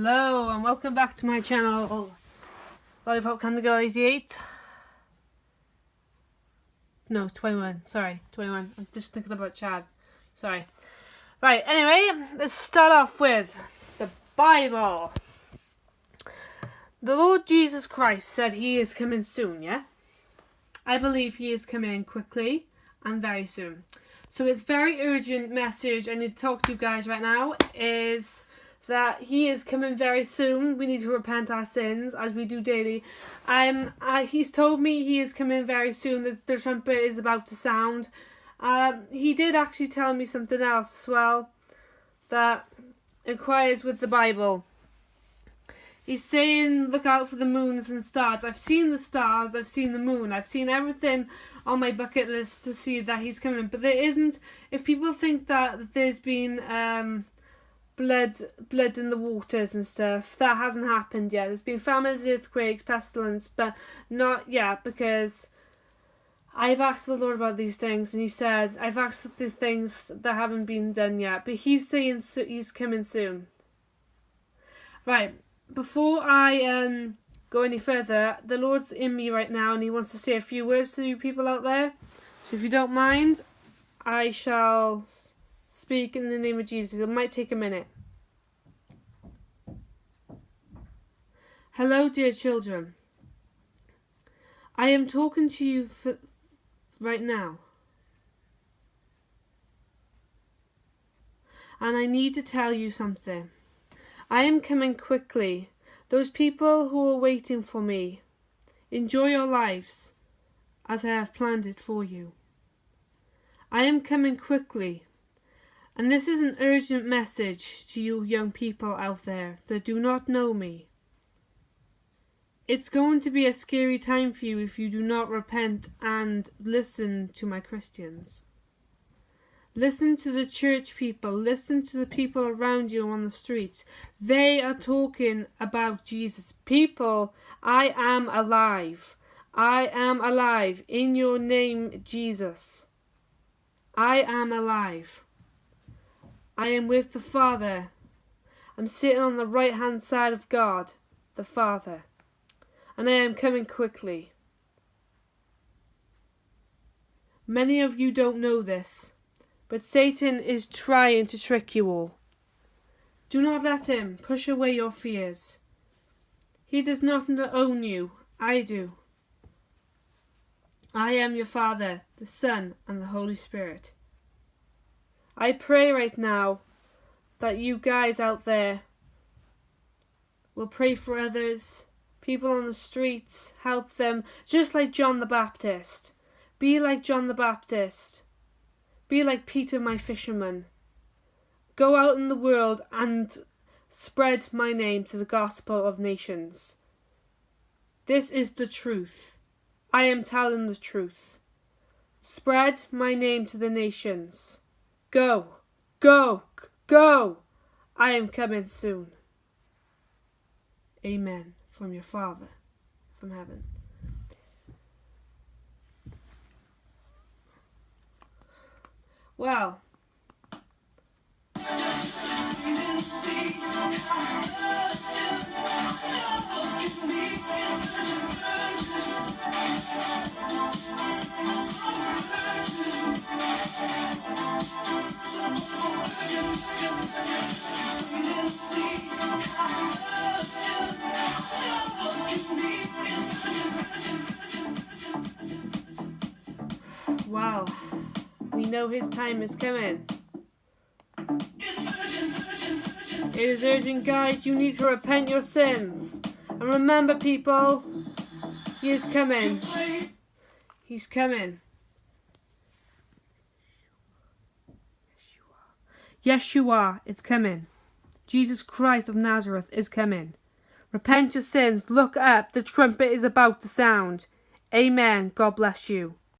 Hello and welcome back to my channel, Lollipop Candy Girl 88. No, 21. Sorry, 21. I'm just thinking about Chad. Sorry. Right, anyway, let's start off with the Bible. The Lord Jesus Christ said he is coming soon, yeah? I believe he is coming quickly and very soon. So it's very urgent message I need to talk to you guys right now is that he is coming very soon. We need to repent our sins as we do daily. He's told me he is coming very soon, that the trumpet is about to sound. He did actually tell me something else as well that inquires with the Bible. He's saying look out for the moons and stars. I've seen the stars, I've seen the moon, I've seen everything on my bucket list to see that he's coming. But there isn't, if people think that there's been blood in the waters and stuff, that hasn't happened yet. There's been famines, earthquakes, pestilence, but not yet, because I've asked the Lord about these things and he said I've asked the things that haven't been done yet, but he's saying he's coming soon. Right, before I go any further, the Lord's in me right now and he wants to say a few words to you people out there, so if you don't mind, I shall speak in the name of Jesus. It might take a minute. Hello, dear children. I am talking to you right now. And I need to tell you something. I am coming quickly. Those people who are waiting for me, enjoy your lives as I have planned it for you. I am coming quickly. And this is an urgent message to you young people out there that do not know me. It's going to be a scary time for you if you do not repent and listen to my Christians. Listen to the church people. Listen to the people around you on the streets. They are talking about Jesus. People, I am alive. I am alive in your name, Jesus. I am alive. I am with the Father. I'm sitting on the right hand side of God, the Father. And I am coming quickly. Many of you don't know this, but Satan is trying to trick you all. Do not let him push away your fears. He does not own you. I do. I am your Father, the Son, and the Holy Spirit. I pray right now that you guys out there will pray for others, people on the streets, help them, just like John the Baptist. Be like John the Baptist. Be like Peter, my fisherman. Go out in the world and spread my name to the gospel of nations. This is the truth. I am telling the truth. Spread my name to the nations. Go, go, go. I am coming soon. Amen. From your Father, from heaven. Well, wow, we know his time is coming. It is urgent, guys. You need to repent your sins. And remember, people, he is coming. He's coming. Yes, you are. It's coming. Jesus Christ of Nazareth is coming. Repent your sins. Look up. The trumpet is about to sound. Amen. God bless you.